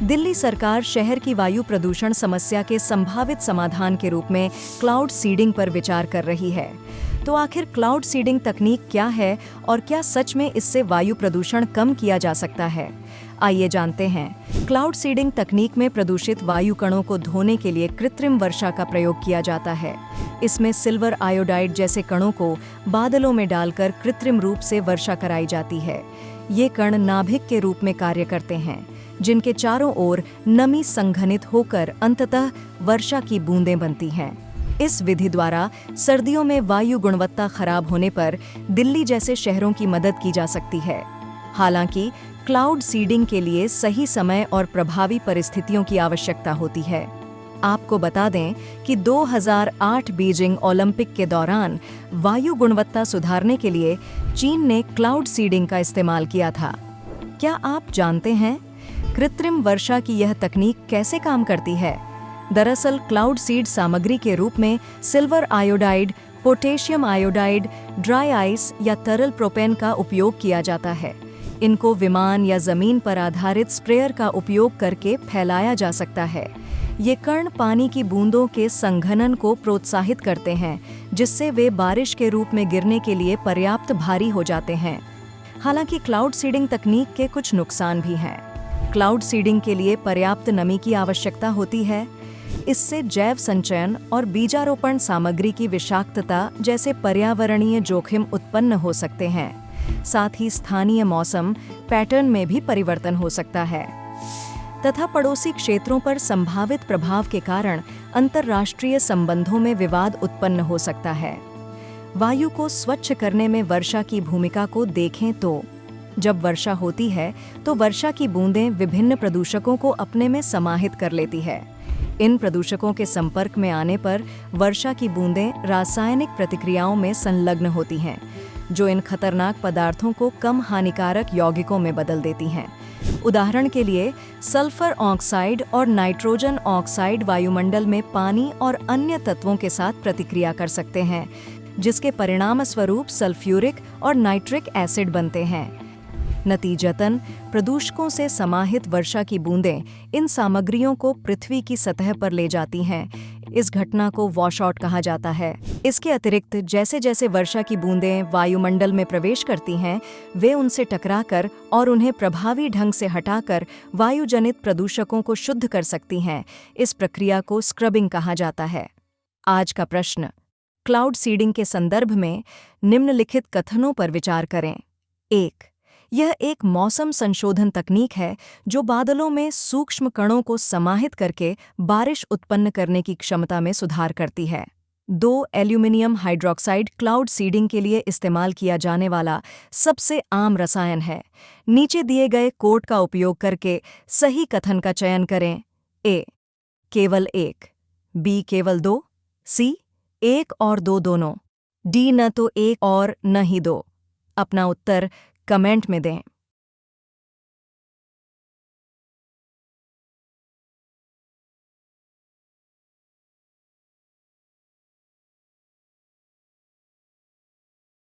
दिल्ली सरकार शहर की वायु प्रदूषण समस्या के संभावित समाधान के रूप में क्लाउड सीडिंग पर विचार कर रही है। तो आखिर क्लाउड सीडिंग तकनीक क्या है और क्या सच में इससे वायु प्रदूषण कम किया जा सकता है? आइए जानते हैं। क्लाउड सीडिंग तकनीक में प्रदूषित वायु कणों को धोने के लिए कृत्रिम वर्षा का प्रयोग किया जाता है। इसमें सिल्वर आयोडाइड जैसे कणों को बादलों में डालकर कृत्रिम रूप से वर्षा कराई जाती है। ये कण नाभिक के रूप में कार्य करते हैं, जिनके चारों ओर नमी संघनित होकर अंततः वर्षा की बूंदें बनती हैं। इस विधि द्वारा सर्दियों में वायु गुणवत्ता खराब होने पर दिल्ली जैसे शहरों की मदद की जा सकती है। हालांकि क्लाउड सीडिंग के लिए सही समय और प्रभावी परिस्थितियों की आवश्यकता होती है। आपको बता दें कि 2008 बीजिंग ओलंपिक के दौरान वायु गुणवत्ता सुधारने के लिए चीन ने क्लाउड सीडिंग का इस्तेमाल किया था। क्या आप जानते हैं कृत्रिम वर्षा की यह तकनीक कैसे काम करती है? दरअसल क्लाउड सीड सामग्री के रूप में silver iodide, potassium iodide, dry ice या तरल प्रोपेन का उपयोग किया जाता है। इनको विमान या जमीन पर आधारित स्प्रेयर का उपयोग करके फैलाया जा सकता है। ये कण पानी की बूंदों के संघनन को प्रोत्साहित करते हैं, जिससे वे बारिश के रूप में गिरने के लिए पर्याप्त भारी हो जाते हैं। हालांकि क्लाउड सीडिंग तकनीक के कुछ नुकसान भी हैं। क्लाउड सीडिंग के लिए पर्याप्त नमी की आवश्यकता होती है। इससे जैव संचयन और बीजारोपण सामग्री की विषाक्तता जैसे पर्यावरणीय जोखिम उत्पन्न हो सकते हैं। साथ ही स्थानीय मौसम पैटर्न में भी परिवर्तन हो सकता है तथा पड़ोसी क्षेत्रों पर संभावित प्रभाव के कारण अंतर्राष्ट्रीय संबंधों में विवाद उत्पन्न हो सकता है। वायु को स्वच्छ करने में वर्षा की भूमिका को देखें तो जब वर्षा होती है तो वर्षा की बूंदें विभिन्न प्रदूषकों को अपने में समाहित कर लेती है। इन प्रदूषकों के संपर्क में आने पर वर्षा की बूंदें रासायनिक प्रतिक्रियाओं में संलग्न होती हैं, जो इन खतरनाक पदार्थों को कम हानिकारक यौगिकों में बदल देती हैं। उदाहरण के लिए सल्फर ऑक्साइड और नाइट्रोजन ऑक्साइड वायुमंडल में पानी और अन्य तत्वों के साथ प्रतिक्रिया कर सकते हैं, जिसके परिणामस्वरूप सल्फ्यूरिक और नाइट्रिक एसिड बनते हैं। नतीजतन प्रदूषकों से समाहित वर्षा की बूंदें इन सामग्रियों को पृथ्वी की सतह पर ले जाती हैं। इस घटना को वॉशआउट कहा जाता है। इसके अतिरिक्त जैसे जैसे वर्षा की बूंदें वायुमंडल में प्रवेश करती हैं, वे उनसे टकराकर और उन्हें प्रभावी ढंग से हटाकर वायुजनित प्रदूषकों को शुद्ध कर सकती हैं। इस प्रक्रिया को स्क्रबिंग कहा जाता है। आज का प्रश्न, क्लाउड सीडिंग के संदर्भ में निम्नलिखित कथनों पर विचार करें। 1. यह एक मौसम संशोधन तकनीक है जो बादलों में सूक्ष्म कणों को समाहित करके बारिश उत्पन्न करने की क्षमता में सुधार करती है। 2. एल्यूमिनियम हाइड्रॉक्साइड क्लाउड सीडिंग के लिए इस्तेमाल किया जाने वाला सबसे आम रसायन है। नीचे दिए गए कोड का उपयोग करके सही कथन का चयन करें। ए. केवल 1, बी. केवल 2, सी. 1 और 2 दोनों, डी. न तो 1 और न ही 2। अपना उत्तर कमेंट में दें।